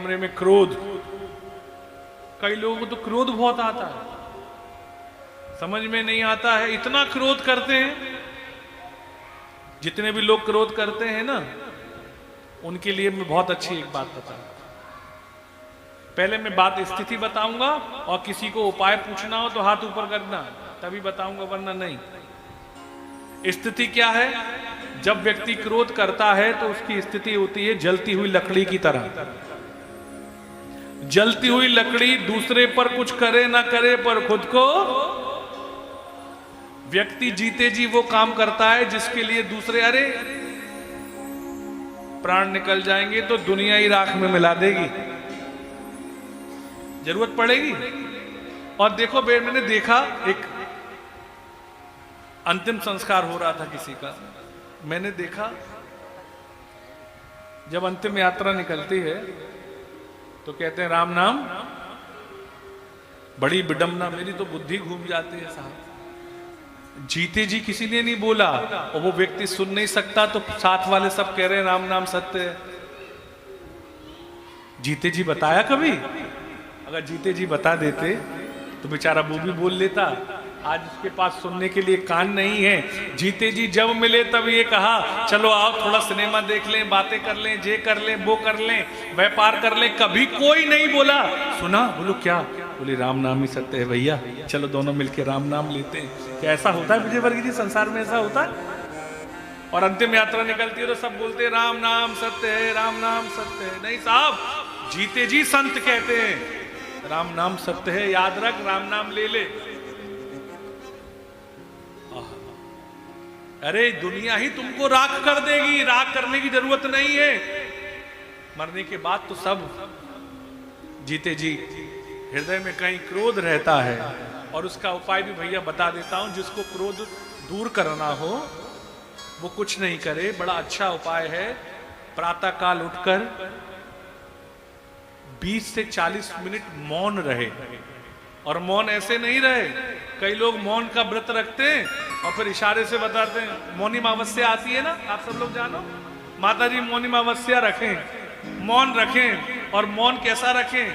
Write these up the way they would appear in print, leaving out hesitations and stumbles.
अपने में क्रोध। कई लोगों को तो क्रोध बहुत आता है, समझ में नहीं आता है, इतना क्रोध करते हैं। जितने भी लोग क्रोध करते हैं ना, उनके लिए मैं बहुत अच्छी एक बात बताऊंगा। पहले मैं बात स्थिति बताऊंगा, और किसी को उपाय पूछना हो तो हाथ ऊपर करना, तभी बताऊंगा, वरना नहीं। स्थिति क्या है? जब व्यक्ति क्रोध करता है तो उसकी स्थिति होती है जलती हुई लकड़ी की तरह। जलती हुई लकड़ी दूसरे पर कुछ करे ना करे, पर खुद को, व्यक्ति जीते जी वो काम करता है जिसके लिए दूसरे, अरे प्राण निकल जाएंगे तो दुनिया ही राख में मिला देगी, जरूरत पड़ेगी। और देखो मैंने देखा, एक अंतिम संस्कार हो रहा था किसी का, मैंने देखा जब अंतिम यात्रा निकलती है तो कहते हैं राम नाम। बड़ी विडंबना, मेरी तो बुद्धि घूम जाती है साहब। जीते जी किसी ने नहीं बोला, और वो व्यक्ति सुन नहीं सकता तो साथ वाले सब कह रहे हैं राम नाम सत्य है। जीते जी बताया कभी? अगर जीते जी बता देते तो बेचारा वो भी बोल लेता। आज उसके पास सुनने के लिए कान नहीं है। जीते जी जब मिले तब ये कहा चलो आओ थोड़ा सिनेमा देख लें, बातें कर लें, ये कर लें, वो कर लें, व्यापार कर लें। कभी कोई नहीं बोला। सुना? बोलो क्या? बोले राम नाम ही सत्य है भैया, चलो दोनों मिलके राम नाम लेते हैं। क्या ऐसा होता है विजय वर्गीय जी? संसार में ऐसा होता है? और अंतिम यात्रा निकलती है तो सब बोलते हैं राम नाम सत्य है, राम नाम सत्य है। नहीं साहब, जीते जी संत कहते हैं राम नाम सत्य है, याद रख, राम नाम ले ले। अरे दुनिया ही तुमको राख कर देगी, राख करने की जरूरत नहीं है। मरने के बाद तो सब, जीते जी हृदय में कहीं क्रोध रहता है, और उसका उपाय भी भैया बता देता हूं। जिसको क्रोध दूर करना हो वो कुछ नहीं करे, बड़ा अच्छा उपाय है। प्रातः काल उठकर 20 से 40 मिनट मौन रहे। और मौन ऐसे नहीं रहे, कई लोग मौन का व्रत रखते हैं और फिर इशारे से बताते हैं। मौनी अमावस्या आती है ना, आप सब लोग जानो, माता जी मौनी अमावस्या रखें, मौन रखें। और मौन कैसा रखें?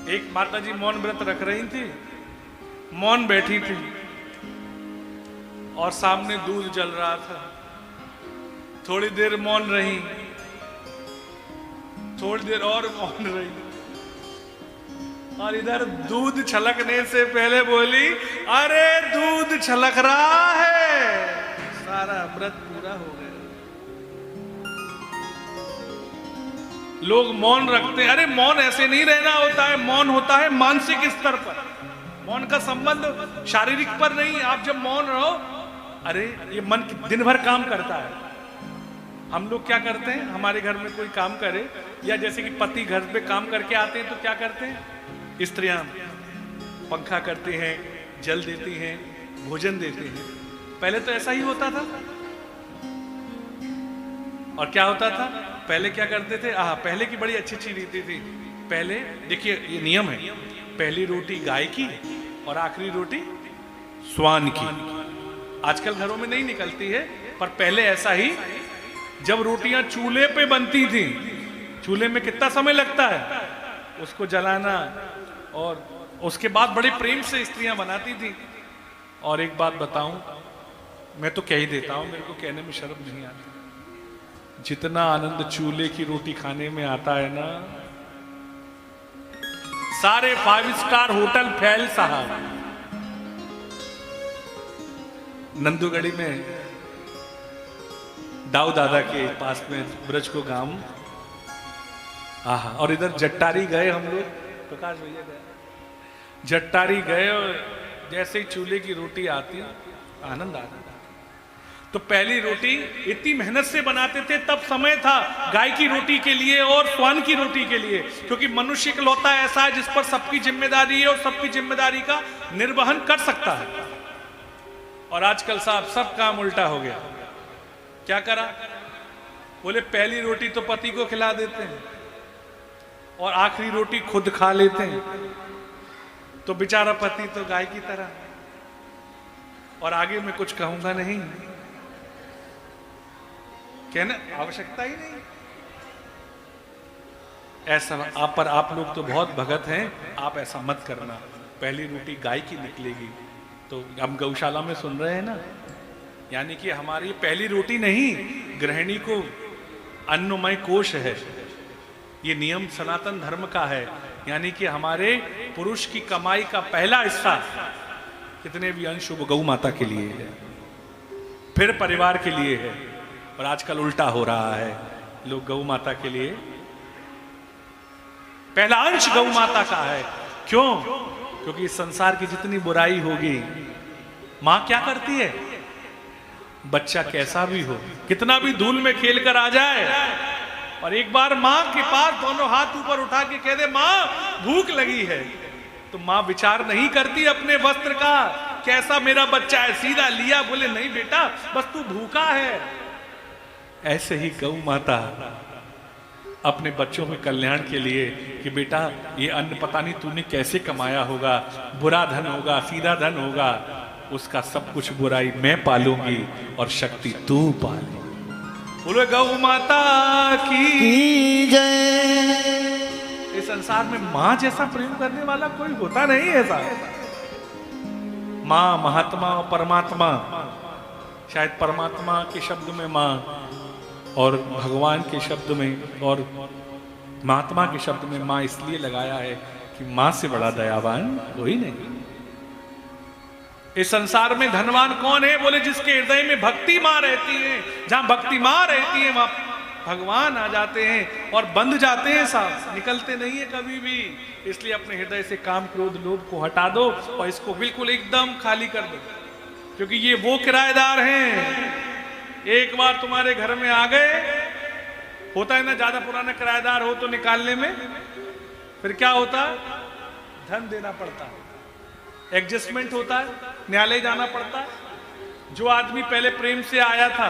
एक माता जी मौन व्रत रख रही थी, मौन बैठी थी और सामने दूध जल रहा था। थोड़ी देर मौन रही, थोड़ी देर और मौन रही, और इधर दूध छलकने से पहले बोली अरे दूध छलक रहा है। सारा व्रत पूरा हो गया। लोग मौन रखते हैं। अरे मौन ऐसे नहीं रहना होता है, मौन होता है मानसिक स्तर पर। मौन का संबंध शारीरिक पर नहीं। आप जब मौन रहो, अरे ये मन दिन भर काम करता है। हम लोग क्या करते हैं, हमारे घर में कोई काम करे, या जैसे कि पति घर पे काम करके आते हैं तो क्या करते हैं, स्त्रियां पंखा करती हैं, जल देती हैं, भोजन देती हैं। पहले तो ऐसा ही होता था। और क्या होता था, पहले क्या करते थे, पहले की बड़ी अच्छी रीति थी। पहले देखिए ये नियम है, पहली रोटी गाय की और आखिरी रोटी स्वान की। आजकल घरों में नहीं निकलती है, पर पहले ऐसा ही। जब रोटियां चूल्हे पे बनती थी, चूल्हे में कितना समय लगता है उसको जलाना, और उसके बाद बड़े प्रेम से स्त्रियां बनाती थी। और एक बात बताऊं, मैं तो कह ही देता हूं, मेरे को कहने में शर्म नहीं आती, जितना आनंद चूल्हे की रोटी खाने में आता है ना, सारे 5 स्टार होटल फेल साहब। नंदुगढ़ी में दाऊ दादा के पास में ब्रज को गांव, और इधर जट्टारी गए हम लोग, प्रकाश भैया गए, जट्टारी गए, और जैसे ही चूल्हे की रोटी आती आनंद आता। तो पहली रोटी इतनी मेहनत से बनाते थे, तब समय था गाय की रोटी के लिए और स्वान की रोटी के लिए, क्योंकि मनुष्य इकलौता ऐसा है जिस पर सबकी जिम्मेदारी है और सबकी जिम्मेदारी का निर्वहन कर सकता है। और आजकल साहब सब काम उल्टा हो गया। क्या करा, बोले पहली रोटी तो पति को खिला देते हैं और आखिरी रोटी खुद खा लेते हैं, तो बेचारा पति तो गाय की तरह। और आगे मैं कुछ कहूंगा नहीं, कहने आवश्यकता ही नहीं। ऐसा आप लोग तो बहुत भगत हैं, आप ऐसा मत करना, पहली रोटी गाय की निकलेगी। तो हम गौशाला में सुन रहे हैं ना, यानी कि हमारी पहली रोटी नहीं, गृहिणी को अन्नमय कोश है, ये नियम सनातन धर्म का है। यानी कि हमारे पुरुष की कमाई का पहला हिस्सा कितने भी अंश वो गौ माता के लिए है, फिर परिवार के लिए है। और आजकल उल्टा हो रहा है, लोग गौ माता के लिए पहला अंश गौ माता का है। क्यों? क्योंकि इस संसार की जितनी बुराई होगी, मां क्या करती है, बच्चा कैसा भी हो, कितना भी धूल में खेल कर आ जाए, और एक बार मां के पास दोनों हाथ ऊपर उठा के कह दे मां भूख लगी है, तो मां विचार नहीं करती अपने वस्त्र का, कैसा मेरा बच्चा है, सीधा लिया, बोले नहीं बेटा बस तू भूखा है। ऐसे ही गौ माता अपने बच्चों के कल्याण के लिए कि बेटा ये अन्न पता नहीं तूने कैसे कमाया होगा, बुरा धन होगा सीधा धन होगा, उसका सब कुछ बुराई मैं पालूंगी और शक्ति तू पाले। बोलो गौ माता की जय। इस संसार में मां जैसा प्रेम करने वाला कोई होता नहीं है ऐसा। मां महात्मा और परमात्मा, शायद परमात्मा के शब्द में मां और भगवान के शब्द में और महात्मा के शब्द में मां इसलिए लगाया है कि मां से बड़ा दयावान कोई नहीं। इस संसार में धनवान कौन है? बोले जिसके हृदय में भक्ति मां रहती है। जहां भक्ति मां रहती है वहां भगवान आ जाते हैं और बंध जाते हैं, सांस निकलते नहीं है कभी भी। इसलिए अपने हृदय से काम क्रोध लोभ को हटा दो और इसको बिल्कुल एकदम खाली कर दो, क्योंकि ये वो किराएदार हैं, एक बार तुम्हारे घर में आ गए, होता है ना ज्यादा पुराना किराएदार हो तो निकालने में फिर क्या होता है, धन देना पड़ता है, एडजस्टमेंट होता है, न्यायालय जाना पड़ता है। जो आदमी पहले प्रेम से आया था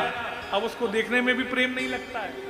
अब उसको देखने में भी प्रेम नहीं लगता है।